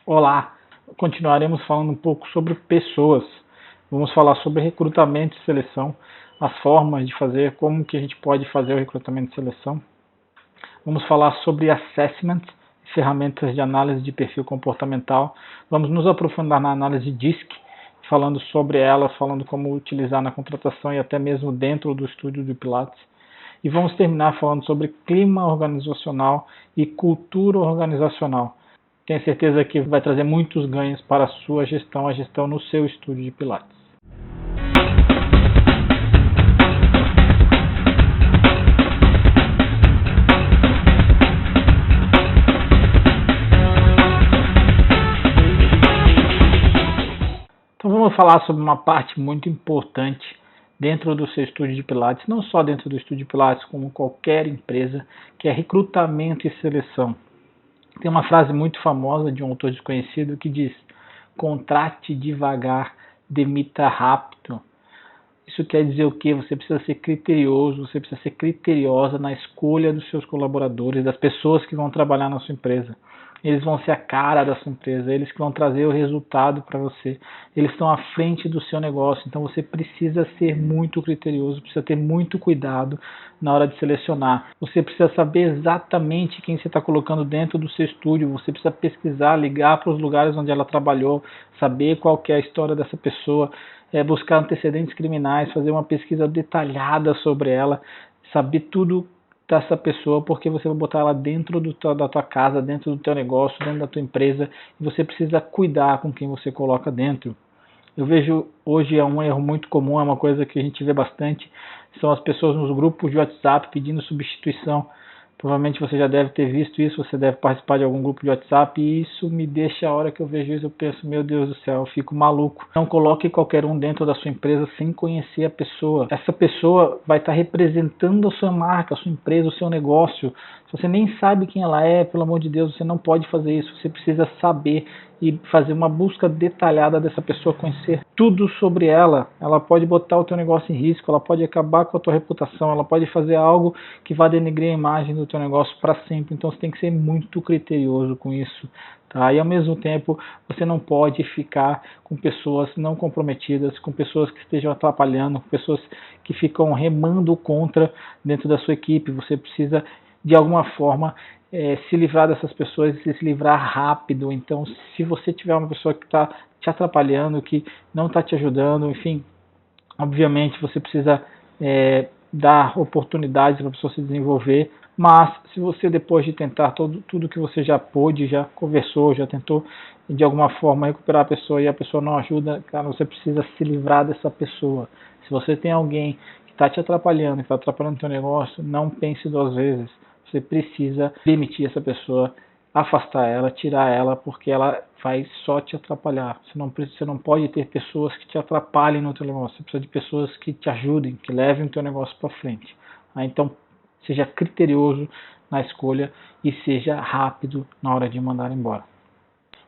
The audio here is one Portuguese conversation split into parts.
Olá, continuaremos falando um pouco sobre pessoas. Vamos falar sobre recrutamento e seleção, as formas de fazer, como que a gente pode fazer o recrutamento e seleção. Vamos falar sobre assessment, ferramentas de análise de perfil comportamental. Vamos nos aprofundar na análise DISC, falando sobre elas, falando como utilizar na contratação e até mesmo dentro do estúdio de Pilates. E vamos terminar falando sobre clima organizacional e cultura organizacional. Tenho certeza que vai trazer muitos ganhos para a sua gestão, a gestão no seu estúdio de Pilates. Então vamos falar sobre uma parte muito importante dentro do seu estúdio de Pilates, não só dentro do estúdio de Pilates, como qualquer empresa, que é recrutamento e seleção. Tem uma frase muito famosa de um autor desconhecido que diz: contrate devagar, demita rápido. Isso quer dizer o quê? Você precisa ser criterioso, você precisa ser criteriosa na escolha dos seus colaboradores, das pessoas que vão trabalhar na sua empresa. Eles vão ser a cara da sua empresa, eles que vão trazer o resultado para você. Eles estão à frente do seu negócio, então você precisa ser muito criterioso, precisa ter muito cuidado na hora de selecionar. Você precisa saber exatamente quem você está colocando dentro do seu estúdio, você precisa pesquisar, ligar para os lugares onde ela trabalhou, saber qual que é a história dessa pessoa, buscar antecedentes criminais, fazer uma pesquisa detalhada sobre ela, saber tudo dessa pessoa, porque você vai botar ela dentro da tua casa, dentro do teu negócio, dentro da tua empresa, e você precisa cuidar com quem você coloca dentro. Eu vejo hoje um erro muito comum, é uma coisa que a gente vê bastante, são as pessoas nos grupos de WhatsApp pedindo substituição. Provavelmente você já deve ter visto isso, você deve participar de algum grupo de WhatsApp, e isso me deixa, a hora que eu vejo isso, eu penso, meu Deus do céu, eu fico maluco. Não coloque qualquer um dentro da sua empresa sem conhecer a pessoa. Essa pessoa vai estar representando a sua marca, a sua empresa, o seu negócio. Se você nem sabe quem ela é, pelo amor de Deus, você não pode fazer isso. Você precisa saber e fazer uma busca detalhada dessa pessoa, conhecer tudo sobre ela. Ela pode botar o teu negócio em risco, ela pode acabar com a tua reputação, ela pode fazer algo que vai denegrir a imagem do teu negócio para sempre. Então você tem que ser muito criterioso com isso, tá? E ao mesmo tempo você não pode ficar com pessoas não comprometidas, com pessoas que estejam atrapalhando, com pessoas que ficam remando contra dentro da sua equipe. Você precisa de alguma forma se livrar dessas pessoas e se livrar rápido. Então, se você tiver uma pessoa que está te atrapalhando, que não está te ajudando, enfim, obviamente você precisa dar oportunidades para a pessoa se desenvolver. Mas se você, depois de tentar tudo que você já pôde, já conversou, já tentou de alguma forma recuperar a pessoa e a pessoa não ajuda, cara, você precisa se livrar dessa pessoa. Se você tem alguém que está te atrapalhando, que está atrapalhando o seu negócio, não pense duas vezes. Você precisa demitir essa pessoa, afastar ela, tirar ela, porque ela vai só te atrapalhar. Você não pode ter pessoas que te atrapalhem no teu negócio. Você precisa de pessoas que te ajudem, que levem o teu negócio para frente. Então, seja criterioso na escolha e seja rápido na hora de mandar embora.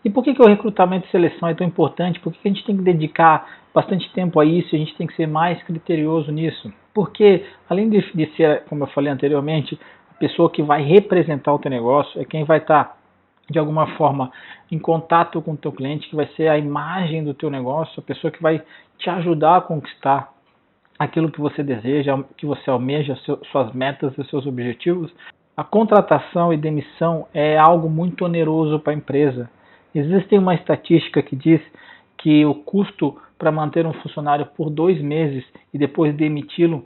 E por que o recrutamento e seleção é tão importante? Por que a gente tem que dedicar bastante tempo a isso? A gente tem que ser mais criterioso nisso? Porque, além de ser, como eu falei anteriormente, pessoa que vai representar o teu negócio, é quem vai estar de alguma forma em contato com o teu cliente, que vai ser a imagem do teu negócio, a pessoa que vai te ajudar a conquistar aquilo que você deseja, que você almeja, suas metas e seus objetivos. A contratação e demissão é algo muito oneroso para a empresa. Existe uma estatística que diz que o custo para manter um funcionário por 2 meses e depois demiti-lo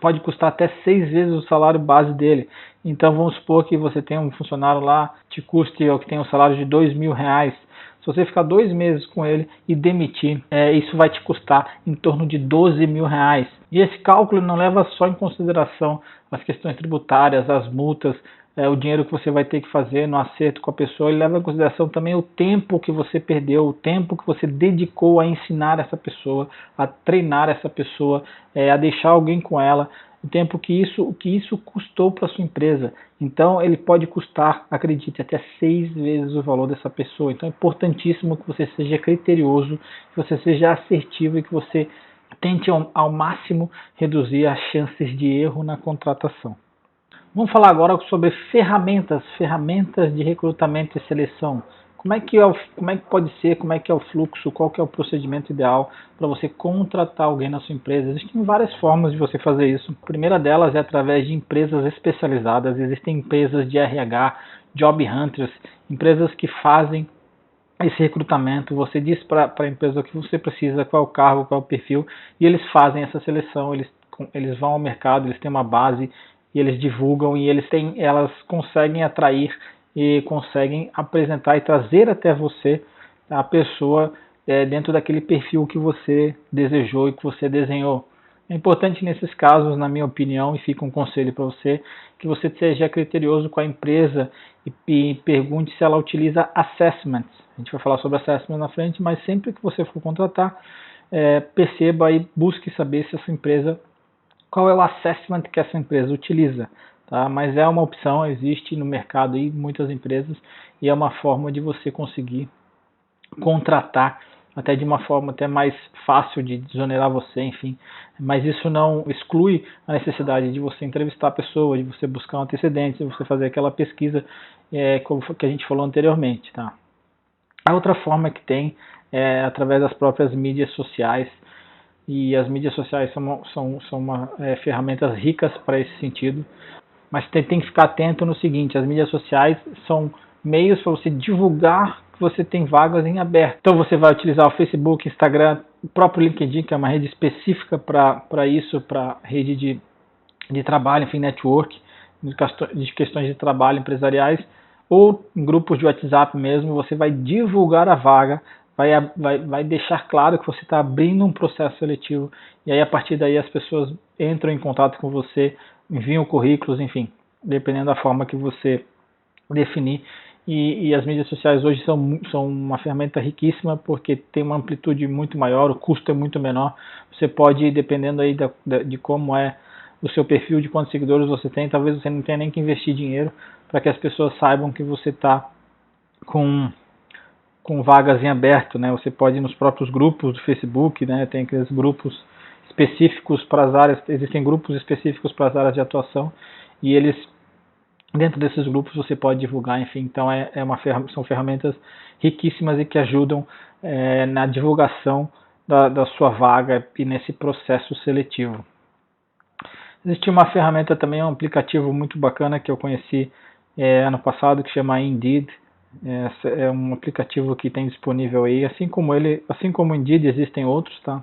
pode custar até 6 vezes o salário base dele. Então vamos supor que você tem um funcionário lá, te custe, ou que tem um salário de R$2.000. Se você ficar 2 meses com ele e demitir, isso vai te custar em torno de R$12.000. E esse cálculo não leva só em consideração as questões tributárias, as multas, o dinheiro que você vai ter que fazer no acerto com a pessoa, ele leva em consideração também o tempo que você perdeu, o tempo que você dedicou a ensinar essa pessoa, a treinar essa pessoa, a deixar alguém com ela, o tempo que isso custou para a sua empresa. Então ele pode custar, acredite, até 6 vezes o valor dessa pessoa. Então é importantíssimo que você seja criterioso, que você seja assertivo e que você tente ao máximo reduzir as chances de erro na contratação. Vamos falar agora sobre ferramentas de recrutamento e seleção. como é que pode ser, como é que é o fluxo, qual que é o procedimento ideal para você contratar alguém na sua empresa. Existem várias formas de você fazer isso. A primeira delas é através de empresas especializadas. Existem empresas de RH, job hunters, empresas que fazem esse recrutamento. Você diz para a empresa o que você precisa, qual é o cargo, qual é o perfil, e eles fazem essa seleção. Eles vão ao mercado, eles têm uma base e eles divulgam, e elas conseguem atrair e conseguem apresentar e trazer até você a pessoa dentro daquele perfil que você desejou e que você desenhou. É importante nesses casos, na minha opinião, e fica um conselho para você, que você seja criterioso com a empresa e pergunte se ela utiliza assessments. A gente vai falar sobre assessments na frente, mas sempre que você for contratar, perceba e busque saber se essa empresa, qual é o assessment que essa empresa utiliza. Tá? Mas é uma opção, existe no mercado aí muitas empresas, e é uma forma de você conseguir contratar até de uma forma até mais fácil de desonerar você, enfim. Mas isso não exclui a necessidade de você entrevistar a pessoa, de você buscar um antecedente, de você fazer aquela pesquisa que a gente falou anteriormente. Tá? A outra forma que tem é através das próprias mídias sociais, e as mídias sociais são ferramentas ricas para esse sentido. Mas tem que ficar atento no seguinte: as mídias sociais são meios para você divulgar que você tem vagas em aberto. Então você vai utilizar o Facebook, Instagram, o próprio LinkedIn, que é uma rede específica para isso, para rede de trabalho, enfim, network, de questões de trabalho empresariais, ou em grupos de WhatsApp mesmo. Você vai divulgar a vaga, vai deixar claro que você está abrindo um processo seletivo, e aí a partir daí as pessoas entram em contato com você, enviam currículos, enfim, dependendo da forma que você definir. E as mídias sociais hoje são uma ferramenta riquíssima, porque tem uma amplitude muito maior, o custo é muito menor. Você pode, dependendo aí de como é o seu perfil, de quantos seguidores você tem, talvez você não tenha nem que investir dinheiro para que as pessoas saibam que você está com vagas em aberto, né? Você pode ir nos próprios grupos do Facebook, né? Tem aqueles grupos específicos para as áreas, existem grupos específicos para as áreas de atuação, e eles, dentro desses grupos, você pode divulgar, enfim. Então são ferramentas riquíssimas e que ajudam na divulgação da sua vaga e nesse processo seletivo. Existe uma ferramenta também, um aplicativo muito bacana que eu conheci ano passado, que chama Indeed. É um aplicativo que tem disponível aí, assim como o Indeed, existem outros, tá?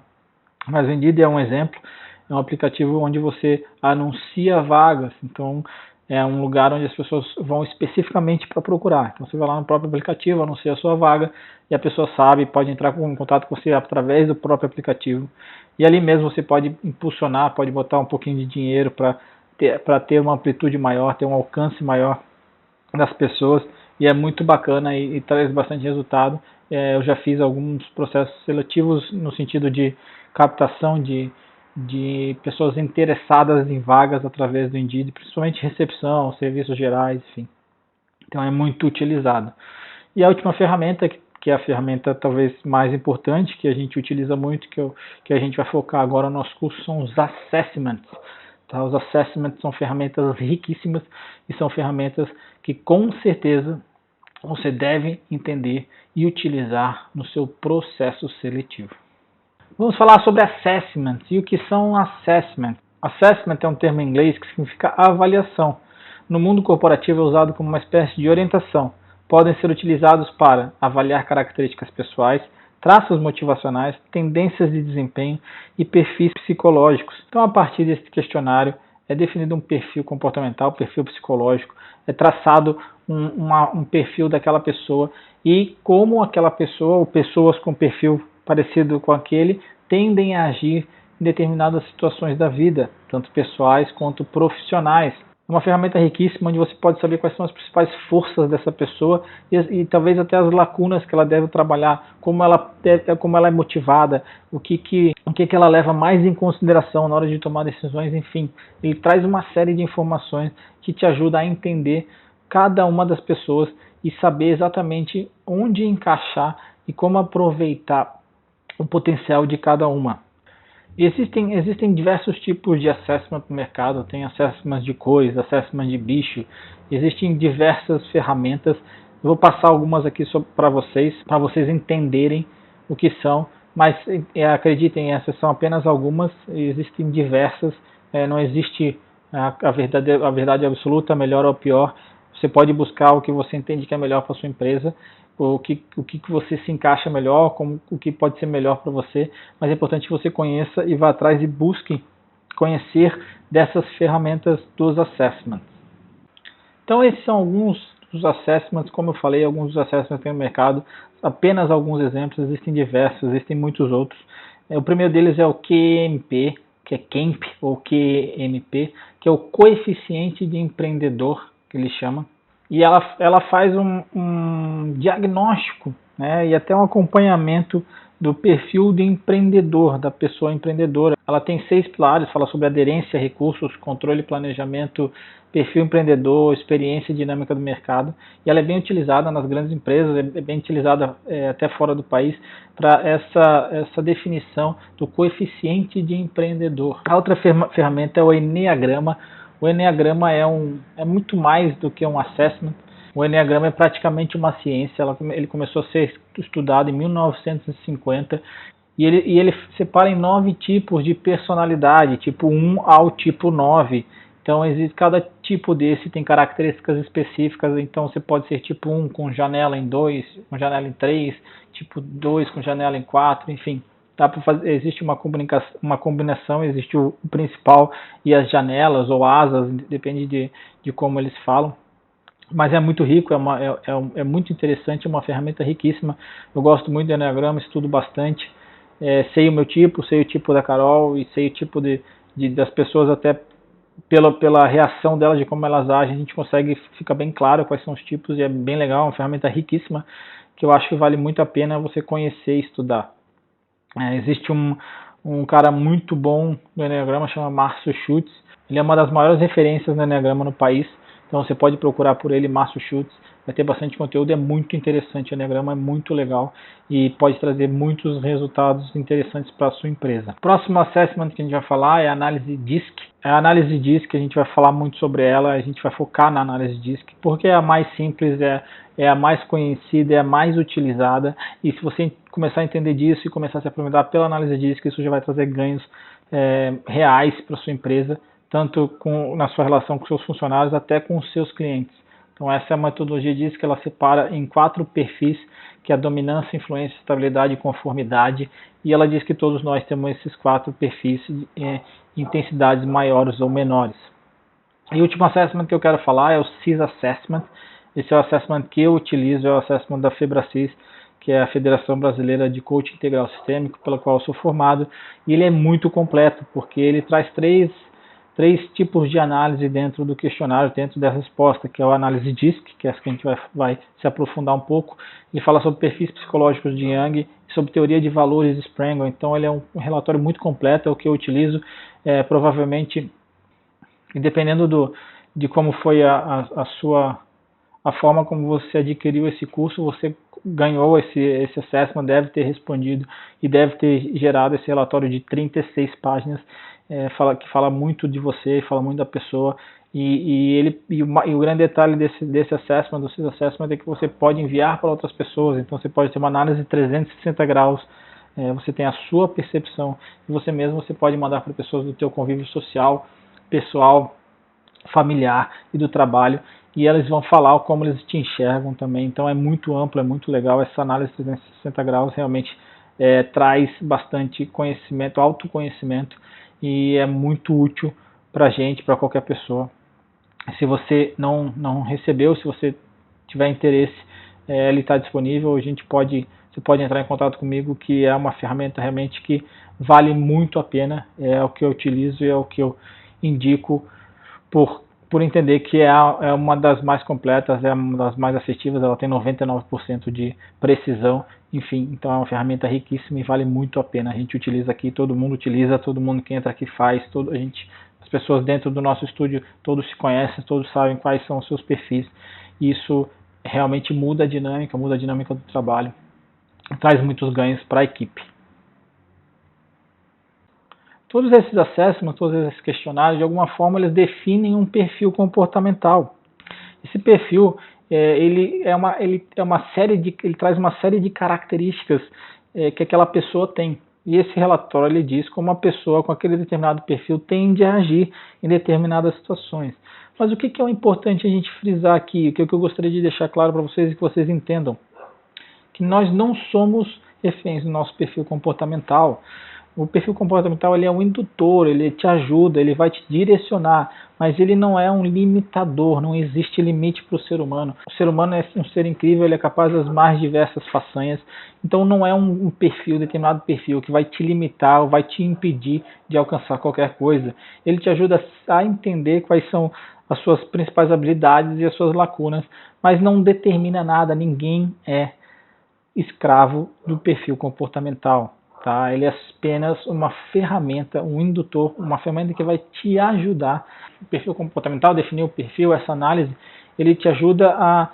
Mas o Indeed é um exemplo, é um aplicativo onde você anuncia vagas. Então é um lugar onde as pessoas vão especificamente para procurar. Então você vai lá no próprio aplicativo, anuncia a sua vaga, e a pessoa sabe, pode entrar em contato com você através do próprio aplicativo. E ali mesmo você pode impulsionar, pode botar um pouquinho de dinheiro para ter uma amplitude maior, ter um alcance maior das pessoas, e é muito bacana e traz bastante resultado. Eu já fiz alguns processos seletivos no sentido de captação de pessoas interessadas em vagas através do Indeed, principalmente recepção, serviços gerais, enfim. Então é muito utilizado. E a última ferramenta, que é a ferramenta talvez mais importante, que a gente utiliza muito, que a gente vai focar agora no nosso curso, são os assessments. Tá? Os assessments são ferramentas riquíssimas e são ferramentas que com certeza você deve entender e utilizar no seu processo seletivo. Vamos falar sobre assessments. E o que são assessments? Assessment é um termo em inglês que significa avaliação. No mundo corporativo é usado como uma espécie de orientação. Podem ser utilizados para avaliar características pessoais, traços motivacionais, tendências de desempenho e perfis psicológicos. Então, a partir desse questionário, é definido um perfil comportamental, perfil psicológico, é traçado um perfil daquela pessoa, e como aquela pessoa ou pessoas com perfil parecido com aquele tendem a agir em determinadas situações da vida, tanto pessoais quanto profissionais. É uma ferramenta riquíssima onde você pode saber quais são as principais forças dessa pessoa e talvez até as lacunas que ela deve trabalhar, como ela é motivada, o que ela leva mais em consideração na hora de tomar decisões, enfim. Ele traz uma série de informações que te ajuda a entender cada uma das pessoas e saber exatamente onde encaixar e como aproveitar o potencial de cada uma. Existem diversos tipos de assessment no mercado. Tem assessment de cores, assessment de bicho. Existem diversas ferramentas Eu vou passar algumas aqui para vocês entenderem o que são, mas acreditem, essas são apenas algumas, existem diversas, não existe a verdade absoluta, melhor ou pior. Você pode buscar o que você entende que é melhor para sua empresa, o que você se encaixa melhor, o que pode ser melhor para você, mas é importante que você conheça e vá atrás e busque conhecer dessas ferramentas dos assessments. Então esses são alguns dos assessments, como eu falei, alguns dos assessments que tem no mercado, apenas alguns exemplos, existem diversos, existem muitos outros. O primeiro deles é o QMP, que é QEMP ou QMP, que é o coeficiente de empreendedor, que ele chama, e ela faz um diagnóstico, né, e até um acompanhamento do perfil de empreendedor, da pessoa empreendedora. Ela tem 6 pilares, fala sobre aderência a recursos, controle e planejamento, perfil empreendedor, experiência e dinâmica do mercado, e ela é bem utilizada nas grandes empresas, é bem utilizada até fora do país, para essa definição do coeficiente de empreendedor. A outra ferramenta é o Enneagrama. O Enneagrama é muito mais do que um assessment. O Enneagrama é praticamente uma ciência. Ele começou a ser estudado em 1950 e ele separa em 9 tipos de personalidade, tipo 1 ao tipo 9. Então, cada tipo desse tem características específicas. Então, você pode ser tipo 1 com janela em 2, com janela em 3, tipo 2 com janela em 4, enfim. Existe uma combinação, existe o principal e as janelas ou asas, depende de como eles falam. Mas é muito rico, é muito interessante, é uma ferramenta riquíssima. Eu gosto muito do Enneagrama, estudo bastante. Sei o meu tipo, sei o tipo da Carol e sei o tipo das pessoas, até pela reação delas, de como elas agem, a gente consegue, fica bem claro quais são os tipos e é bem legal, uma ferramenta riquíssima que eu acho que vale muito a pena você conhecer e estudar. Existe um cara muito bom no Enneagrama, chama Márcio Schutz. Ele é uma das maiores referências no Enneagrama no país. Então você pode procurar por ele, Márcio Schutz. Vai ter bastante conteúdo, é muito interessante. O Enneagrama é muito legal e pode trazer muitos resultados interessantes para a sua empresa. O próximo assessment que a gente vai falar é a análise DISC. A análise DISC, a gente vai falar muito sobre ela, a gente vai focar na análise DISC, porque é a mais simples, é a mais conhecida, é a mais utilizada, e se você começar a entender disso e começar a se aprofundar pela análise DISC, isso já vai trazer ganhos reais para a sua empresa, tanto na sua relação com seus funcionários, até com os seus clientes. Então essa é a metodologia DISC, que ela separa em 4 perfis, que é a dominância, influência, estabilidade e conformidade, e ela diz que todos nós temos esses 4 perfis intensidades maiores ou menores. E o último assessment que eu quero falar é o CIS Assessment. Esse é o assessment que eu utilizo, é o assessment da FebraCIS, que é a Federação Brasileira de Coaching Integral Sistêmico, pela qual eu sou formado, e ele é muito completo, porque ele traz três tipos de análise dentro do questionário, dentro dessa resposta, que é a análise DISC, que é essa que a gente vai se aprofundar um pouco. Ele fala sobre perfis psicológicos de Jung, sobre teoria de valores de Sprengel. Então ele é um relatório muito completo, é o que eu utilizo. Provavelmente, dependendo de como foi a forma como você adquiriu esse curso, você ganhou esse assessment, deve ter respondido e deve ter gerado esse relatório de 36 páginas, que fala muito de você, fala muito da pessoa, e o grande detalhe desse assessment, do CIS Assessment, é que você pode enviar para outras pessoas. Então você pode ter uma análise de 360 graus, você tem a sua percepção, e você pode mandar para pessoas do teu convívio social, pessoal, familiar e do trabalho, e eles vão falar como eles te enxergam também. Então é muito amplo, é muito legal. Essa análise 360 graus realmente traz bastante conhecimento, autoconhecimento, e é muito útil para a gente, para qualquer pessoa. Se você não recebeu, se você tiver interesse, ele está disponível. Você pode entrar em contato comigo, que é uma ferramenta realmente que vale muito a pena. É o que eu utilizo e é o que eu indico, por entender que é uma das mais completas, é uma das mais assertivas. Ela tem 99% de precisão, enfim, então é uma ferramenta riquíssima e vale muito a pena. A gente utiliza aqui, todo mundo utiliza, todo mundo que entra aqui faz, as pessoas dentro do nosso estúdio, todos se conhecem, todos sabem quais são os seus perfis, e isso realmente muda a dinâmica do trabalho, traz muitos ganhos para a equipe. Todos esses assessments, todos esses questionários, de alguma forma, eles definem um perfil comportamental. Esse perfil, ele traz uma série de características que aquela pessoa tem. E esse relatório ele diz como uma pessoa com aquele determinado perfil tende a agir em determinadas situações. Mas o que é importante a gente frisar aqui, o que eu gostaria de deixar claro para vocês e que vocês entendam? Que nós não somos reféns do nosso perfil comportamental. O perfil comportamental ele é um indutor, ele te ajuda, ele vai te direcionar, mas ele não é um limitador, não existe limite para o ser humano. O ser humano é um ser incrível, ele é capaz das mais diversas façanhas, então não é um perfil, determinado perfil, que vai te limitar ou vai te impedir de alcançar qualquer coisa. Ele te ajuda a entender quais são as suas principais habilidades e as suas lacunas, mas não determina nada, ninguém é escravo do perfil comportamental. Tá? Ele é apenas uma ferramenta, um indutor, uma ferramenta que vai te ajudar. O perfil comportamental, definir o perfil, essa análise, ele te ajuda a,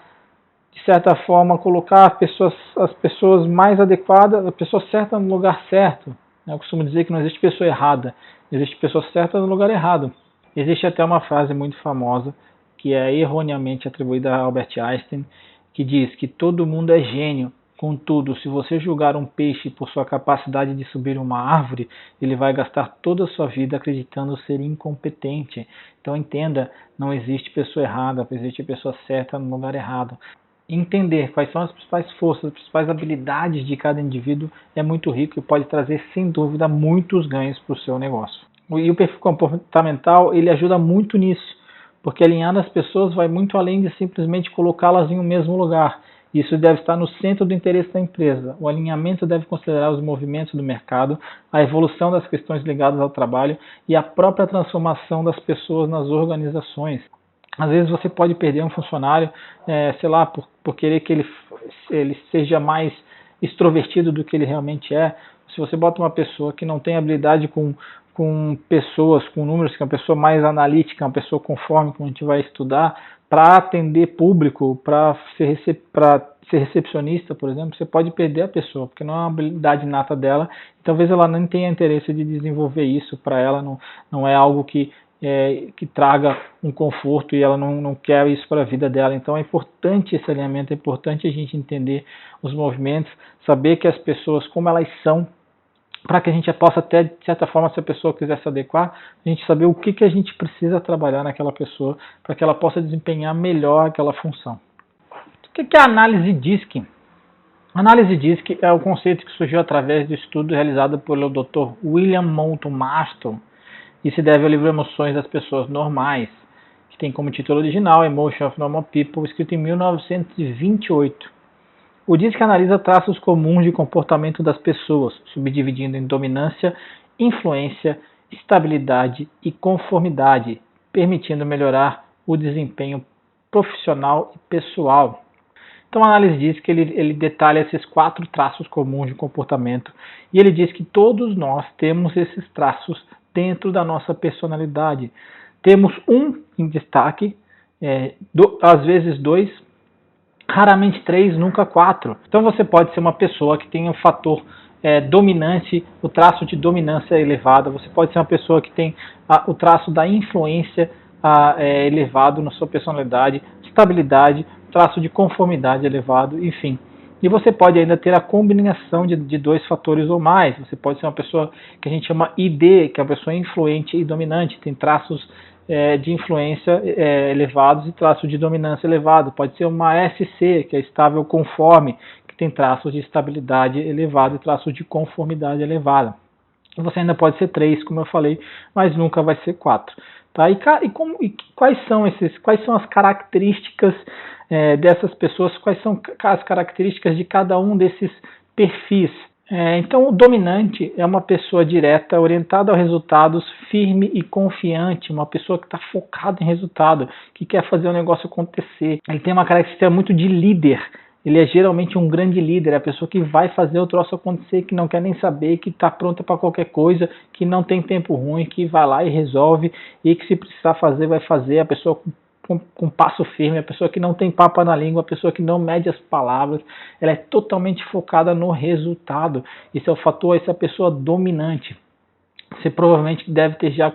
de certa forma, colocar as pessoas mais adequadas, a pessoa certa no lugar certo. Eu costumo dizer que não existe pessoa errada, existe pessoa certa no lugar errado. Existe até uma frase muito famosa, que é erroneamente atribuída a Albert Einstein, que diz que todo mundo é gênio. Contudo, se você julgar um peixe por sua capacidade de subir uma árvore, ele vai gastar toda a sua vida acreditando ser incompetente. Então entenda, não existe pessoa errada, existe pessoa certa no lugar errado. Entender quais são as principais forças, as principais habilidades de cada indivíduo é muito rico e pode trazer, sem dúvida, muitos ganhos para o seu negócio. E o perfil comportamental, ele ajuda muito nisso, porque alinhar as pessoas vai muito além de simplesmente colocá-las em um mesmo lugar. Isso deve estar no centro do interesse da empresa. O alinhamento deve considerar os movimentos do mercado, a evolução das questões ligadas ao trabalho e a própria transformação das pessoas nas organizações. Às vezes você pode perder um funcionário, sei lá, por querer que ele seja mais extrovertido do que ele realmente é. Se você bota uma pessoa que não tem habilidade com pessoas, com números, que é uma pessoa mais analítica, uma pessoa conforme como a gente vai estudar, para atender público, para ser recepcionista, por exemplo, você pode perder a pessoa, porque não é uma habilidade nata dela, e talvez ela nem tenha interesse de desenvolver isso para ela, não é algo que traga um conforto e ela não quer isso para a vida dela. Então é importante esse alinhamento, é importante a gente entender os movimentos, saber que as pessoas, como elas são, para que a gente possa até, de certa forma, se a pessoa quiser se adequar, a gente saber o que a gente precisa trabalhar naquela pessoa para que ela possa desempenhar melhor aquela função. O que é a análise DISC? A análise DISC é o conceito que surgiu através do estudo realizado pelo Dr. William Moulton Marston e se deve ao livro Emoções das Pessoas Normais, que tem como título original Emotion of Normal People, escrito em 1928. O DISC analisa traços comuns de comportamento das pessoas, subdividindo em dominância, influência, estabilidade e conformidade, permitindo melhorar o desempenho profissional e pessoal. Então a análise diz que ele detalha esses 4 traços comuns de comportamento e ele diz que todos nós temos esses traços dentro da nossa personalidade. Temos um em destaque, às vezes 2, raramente 3, nunca 4. Então você pode ser uma pessoa que tem um fator dominante, o traço de dominância elevado. Você pode ser uma pessoa que tem o traço da influência elevado na sua personalidade, estabilidade, traço de conformidade elevado, enfim. E você pode ainda ter a combinação de 2 fatores ou mais. Você pode ser uma pessoa que a gente chama ID, que é uma pessoa influente e dominante, tem traços de influência elevados e traço de dominância elevado. Pode ser uma SC, que é estável conforme, que tem traços de estabilidade elevado e traços de conformidade elevada. E você ainda pode ser 3, como eu falei, mas nunca vai ser 4. Tá? Quais são as características dessas pessoas? Quais são as características de cada um desses perfis? Então, o dominante é uma pessoa direta, orientada a resultados, firme e confiante, uma pessoa que está focada em resultado, que quer fazer o negócio acontecer. Ele tem uma característica muito de líder. Ele é geralmente um grande líder, é a pessoa que vai fazer o troço acontecer, que não quer nem saber, que está pronta para qualquer coisa, que não tem tempo ruim, que vai lá e resolve, e que se precisar fazer, vai fazer. A pessoa com passo firme, a pessoa que não tem papo na língua, a pessoa que não mede as palavras, ela é totalmente focada no resultado. Esse é o fator, essa pessoa dominante. Você provavelmente deve ter já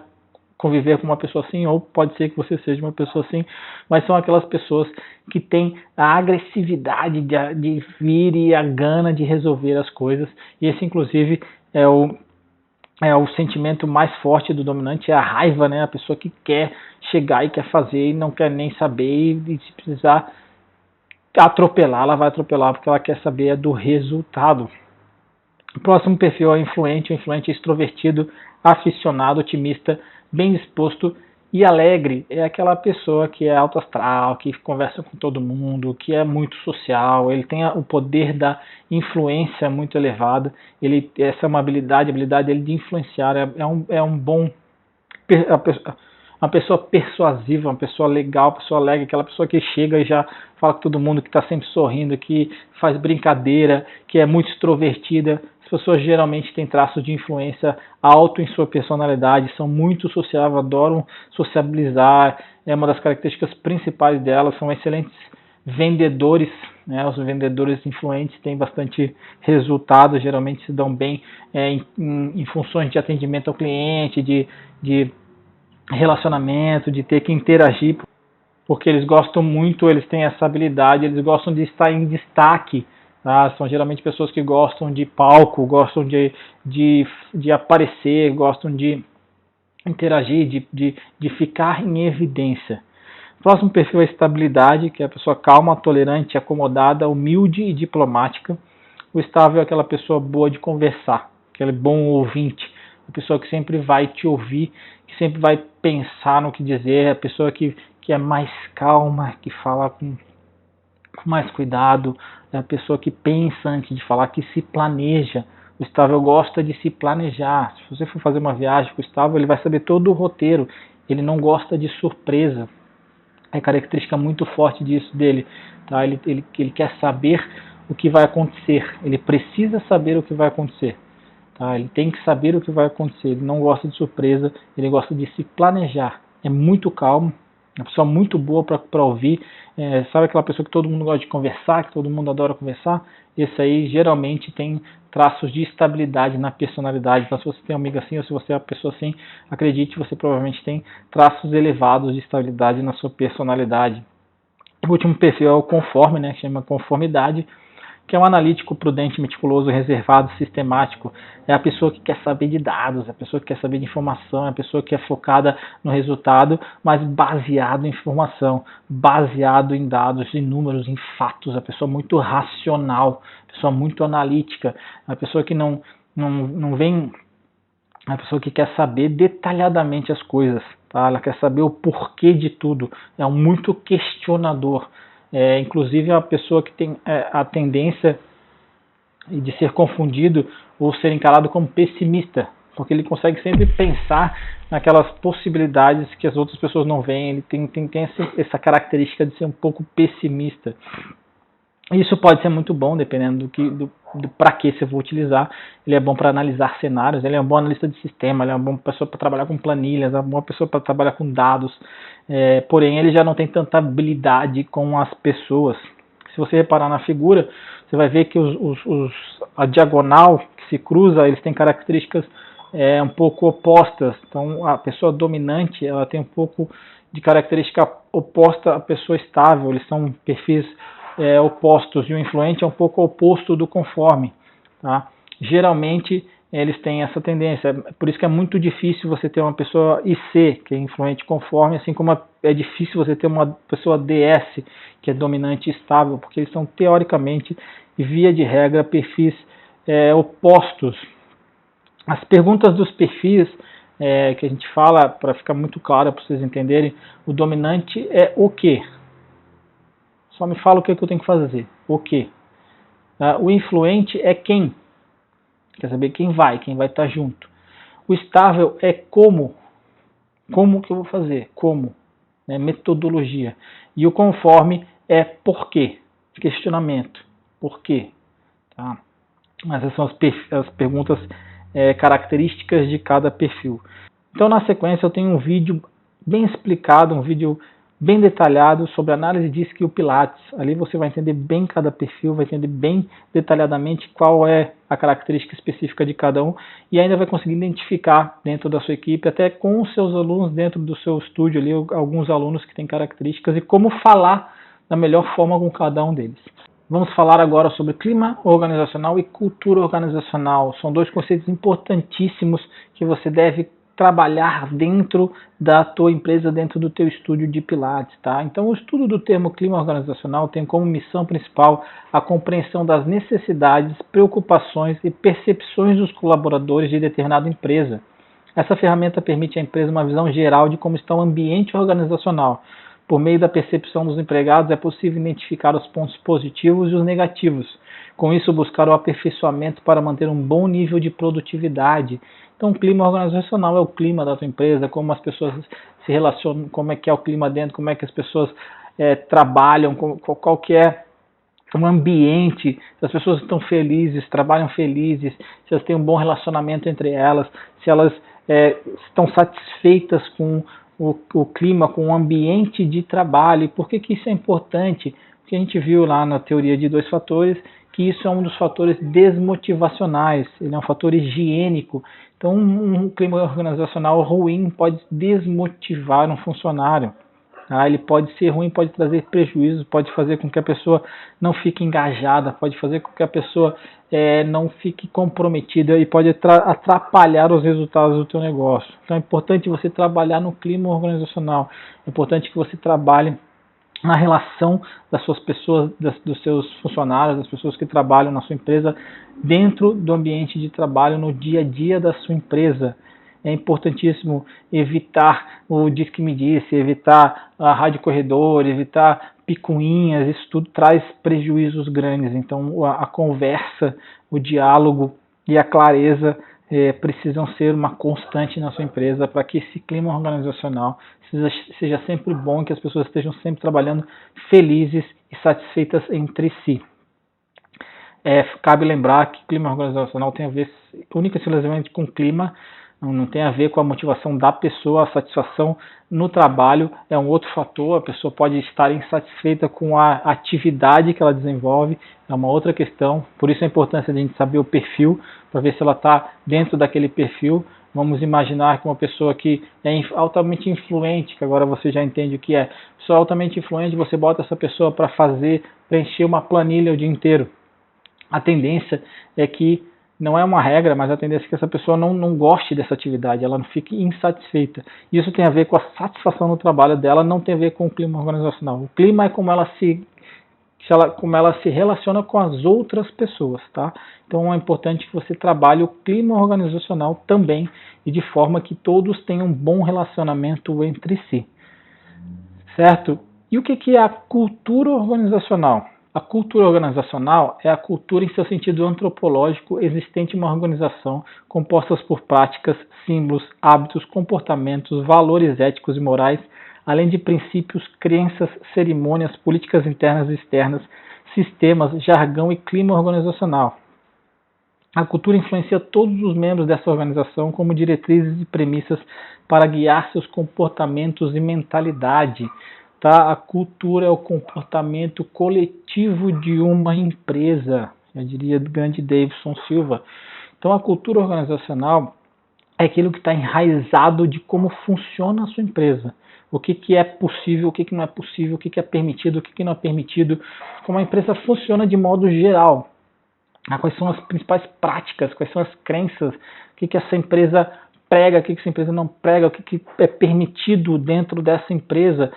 conviver com uma pessoa assim, ou pode ser que você seja uma pessoa assim, mas são aquelas pessoas que têm a agressividade de vir e a gana de resolver as coisas, e esse inclusive é o sentimento mais forte do dominante, é a raiva, né? A pessoa que quer chegar e quer fazer e não quer nem saber, e se precisar atropelar, ela vai atropelar porque ela quer saber do resultado. O próximo perfil é o influente é extrovertido, aficionado, otimista, bem disposto e alegre. É aquela pessoa que é alto astral, que conversa com todo mundo, que é muito social, ele tem o poder da influência muito elevado. Essa é uma habilidade, a habilidade dele de influenciar, é um bom uma pessoa persuasiva, uma pessoa legal, uma pessoa alegre, aquela pessoa que chega e já fala com todo mundo, que está sempre sorrindo, que faz brincadeira, que é muito extrovertida. As pessoas geralmente têm traços de influência alto em sua personalidade, são muito sociáveis, adoram sociabilizar, é uma das características principais delas, são excelentes vendedores, né? Os vendedores influentes têm bastante resultado, geralmente se dão bem em funções de atendimento ao cliente, de relacionamento, de ter que interagir, porque eles gostam muito, eles têm essa habilidade, eles gostam de estar em destaque, tá? São geralmente pessoas que gostam de palco, gostam de aparecer, gostam de interagir, de ficar em evidência. O próximo perfil é a estabilidade, que é a pessoa calma, tolerante, acomodada, humilde e diplomática. O estável é aquela pessoa boa de conversar, aquele bom ouvinte, a pessoa que sempre vai te ouvir, que sempre vai pensar no que dizer, a pessoa que é mais calma, que fala com mais cuidado, é a pessoa que pensa antes de falar, que se planeja. O estável gosta de se planejar. Se você for fazer uma viagem com o estável, ele vai saber todo o roteiro, ele não gosta de surpresa. É característica muito forte disso dele, tá? Ele quer saber o que vai acontecer, ele precisa saber o que vai acontecer, tá? Ele tem que saber o que vai acontecer, ele não gosta de surpresa, ele gosta de se planejar, é muito calmo, é uma pessoa muito boa para ouvir, sabe aquela pessoa que todo mundo gosta de conversar, que todo mundo adora conversar? Esse aí geralmente tem traços de estabilidade na personalidade. Então, se você tem uma amiga assim ou se você é uma pessoa assim, acredite, você provavelmente tem traços elevados de estabilidade na sua personalidade. O último perfil é o conforme, né, que chama conformidade, que é um analítico, prudente, meticuloso, reservado, sistemático. É a pessoa que quer saber de dados, é a pessoa que quer saber de informação, é a pessoa que é focada no resultado, mas baseado em informação, baseado em dados, em números, em fatos. A pessoa muito racional, a pessoa muito analítica, a pessoa que não vem, a pessoa que quer saber detalhadamente as coisas, tá? Ela quer saber o porquê de tudo, é um muito questionador. Inclusive é uma pessoa que tem a tendência de ser confundido ou ser encarado como pessimista, porque ele consegue sempre pensar naquelas possibilidades que as outras pessoas não veem, ele tem essa característica de ser um pouco pessimista. Isso pode ser muito bom, dependendo do para que você for utilizar. Ele é bom para analisar cenários, ele é um bom analista de sistema, ele é uma boa pessoa para trabalhar com planilhas, é uma boa pessoa para trabalhar com dados, porém ele já não tem tanta habilidade com as pessoas. Se você reparar na figura, você vai ver que a diagonal que se cruza, eles têm características um pouco opostas. Então a pessoa dominante, ela tem um pouco de característica oposta à pessoa estável, eles são perfis opostos, e o influente é um pouco oposto do conforme, tá? Geralmente eles têm essa tendência, por isso que é muito difícil você ter uma pessoa IC, que é influente conforme, assim como é difícil você ter uma pessoa DS, que é dominante e estável, porque eles são teoricamente e via de regra perfis opostos. As perguntas dos perfis que a gente fala, para ficar muito claro para vocês entenderem, o dominante é o quê? Só me fala o que eu tenho que fazer. O quê? O influente é quem? Quer saber quem vai estar junto. O estável é como. Como que eu vou fazer? Como? Metodologia. E o conforme é por quê? Questionamento. Por quê? Tá? Essas são as perguntas características de cada perfil. Então, na sequência, eu tenho um vídeo bem explicado, um vídeo bem detalhado sobre análise de skill Pilates. Ali você vai entender bem cada perfil, vai entender bem detalhadamente qual é a característica específica de cada um e ainda vai conseguir identificar dentro da sua equipe, até com os seus alunos dentro do seu estúdio ali, alguns alunos que têm características e como falar da melhor forma com cada um deles. Vamos falar agora sobre clima organizacional e cultura organizacional. São dois conceitos importantíssimos que você deve trabalhar dentro da tua empresa, dentro do teu estúdio de Pilates, tá? Então, o estudo do termo clima organizacional tem como missão principal a compreensão das necessidades, preocupações e percepções dos colaboradores de determinada empresa. Essa ferramenta permite à empresa uma visão geral de como está o ambiente organizacional. Por meio da percepção dos empregados, é possível identificar os pontos positivos e os negativos. Com isso, buscar o aperfeiçoamento para manter um bom nível de produtividade. Então, o clima organizacional é o clima da tua empresa, como as pessoas se relacionam, como é que é o clima dentro, como é que as pessoas trabalham, qual que é o ambiente, se as pessoas estão felizes, trabalham felizes, se elas têm um bom relacionamento entre elas, se elas estão satisfeitas com o clima, com o ambiente de trabalho. E por que isso é importante? Porque a gente viu lá na teoria de 2 fatores que isso é um dos fatores desmotivacionais, ele é um fator higiênico. Então, um clima organizacional ruim pode desmotivar um funcionário. Ele pode ser ruim, pode trazer prejuízos, pode fazer com que a pessoa não fique engajada, pode fazer com que a pessoa não fique comprometida e pode atrapalhar os resultados do teu negócio. Então é importante você trabalhar no clima organizacional, é importante que você trabalhe na relação das suas pessoas, dos seus funcionários, das pessoas que trabalham na sua empresa, dentro do ambiente de trabalho, no dia a dia da sua empresa. É importantíssimo evitar o diz que me disse, evitar a rádio corredor, evitar picuinhas, isso tudo traz prejuízos grandes. Então a conversa, o diálogo e a clareza precisam ser uma constante na sua empresa para que esse clima organizacional seja sempre bom, que as pessoas estejam sempre trabalhando felizes e satisfeitas entre si. Cabe lembrar que clima organizacional tem a ver única e exclusivamente com clima, não tem a ver com a motivação da pessoa. A satisfação no trabalho é um outro fator, a pessoa pode estar insatisfeita com a atividade que ela desenvolve, é uma outra questão, por isso a importância de a gente saber o perfil, para ver se ela está dentro daquele perfil. Vamos imaginar que uma pessoa que é altamente influente, que agora você já entende o que é, pessoa altamente influente, você bota essa pessoa para preencher uma planilha o dia inteiro. A tendência é que, não é uma regra, mas a tendência é que essa pessoa não goste dessa atividade, ela não fique insatisfeita. Isso tem a ver com a satisfação no trabalho dela, não tem a ver com o clima organizacional. O clima é como ela se relaciona com as outras pessoas, tá? Então é importante que você trabalhe o clima organizacional também e de forma que todos tenham um bom relacionamento entre si, certo? E o que é a cultura organizacional? A cultura organizacional é a cultura em seu sentido antropológico existente em uma organização composta por práticas, símbolos, hábitos, comportamentos, valores éticos e morais, além de princípios, crenças, cerimônias, políticas internas e externas, sistemas, jargão e clima organizacional. A cultura influencia todos os membros dessa organização como diretrizes e premissas para guiar seus comportamentos e mentalidade. Tá? A cultura é o comportamento coletivo de uma empresa, eu diria do grande Davidson Silva. Então a cultura organizacional é aquilo que está enraizado de como funciona a sua empresa. O que é possível, o que não é possível, o que é permitido, o que não é permitido, como a empresa funciona de modo geral. Quais são as principais práticas, quais são as crenças, o que essa empresa prega, o que essa empresa não prega, o que é permitido dentro dessa empresa,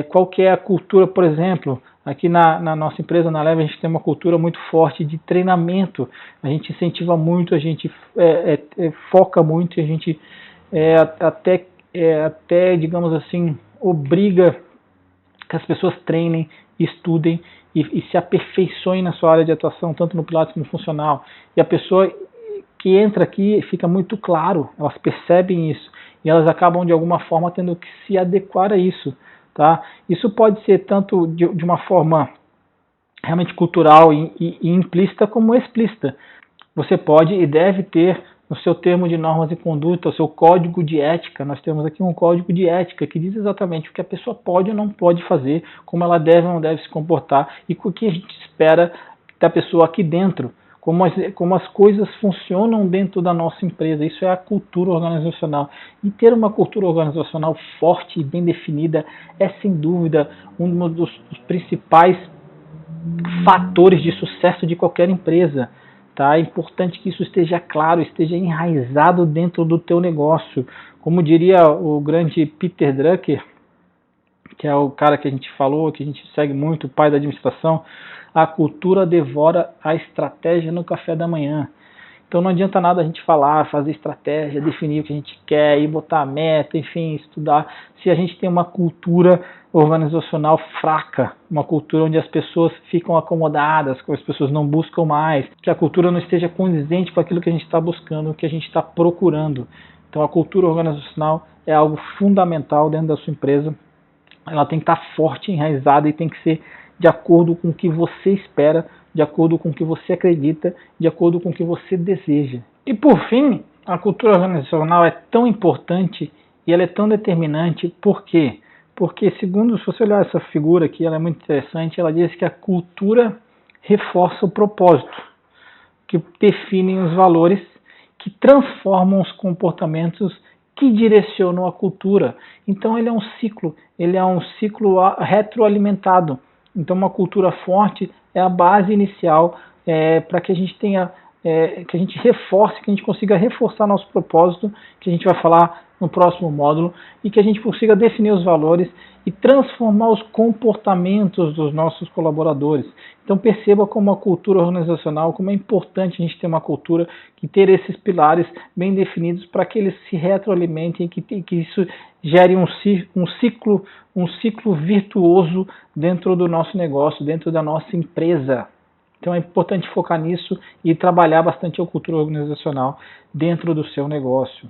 qual que é a cultura, por exemplo, aqui na nossa empresa, na Leve, a gente tem uma cultura muito forte de treinamento, a gente incentiva muito, a gente foca muito, a gente até, digamos assim, obriga que as pessoas treinem, estudem e se aperfeiçoem na sua área de atuação, tanto no Pilates como no funcional. E a pessoa que entra aqui fica muito claro, elas percebem isso e elas acabam de alguma forma tendo que se adequar a isso. Tá? Isso pode ser tanto de uma forma realmente cultural e implícita como explícita. Você pode e deve ter no seu termo de normas e conduta, o seu código de ética. Nós temos aqui um código de ética que diz exatamente o que a pessoa pode ou não pode fazer, como ela deve ou não deve se comportar e o que a gente espera da pessoa aqui dentro, como as coisas funcionam dentro da nossa empresa. Isso é a cultura organizacional. E ter uma cultura organizacional forte e bem definida é, sem dúvida, um dos principais fatores de sucesso de qualquer empresa. Tá? É importante que isso esteja claro, esteja enraizado dentro do teu negócio. Como diria o grande Peter Drucker, que é o cara que a gente falou, que a gente segue muito, o pai da administração, a cultura devora a estratégia no café da manhã. Então não adianta nada a gente falar, fazer estratégia, definir o que a gente quer, ir botar a meta, enfim, estudar, se a gente tem uma cultura organizacional fraca, uma cultura onde as pessoas ficam acomodadas, que as pessoas não buscam mais, que a cultura não esteja condizente com aquilo que a gente está buscando, o que a gente está procurando. Então a cultura organizacional é algo fundamental dentro da sua empresa. Ela tem que estar forte, enraizada e tem que ser de acordo com o que você espera, de acordo com o que você acredita, de acordo com o que você deseja. E por fim, a cultura organizacional é tão importante e ela é tão determinante. Por quê? Porque, segundo, se você olhar essa figura aqui, ela é muito interessante, ela diz que a cultura reforça o propósito, que definem os valores, que transformam os comportamentos, que direcionam a cultura. Então ele é um ciclo retroalimentado. Então uma cultura forte é a base inicial para que a gente tenha, que a gente reforce, que a gente consiga reforçar nosso propósito, que a gente vai falar no próximo módulo, e que a gente consiga definir os valores e transformar os comportamentos dos nossos colaboradores. Então perceba como a cultura organizacional, como é importante a gente ter uma cultura que ter esses pilares bem definidos para que eles se retroalimentem e que isso gere um ciclo virtuoso dentro do nosso negócio, dentro da nossa empresa. Então é importante focar nisso e trabalhar bastante a cultura organizacional dentro do seu negócio.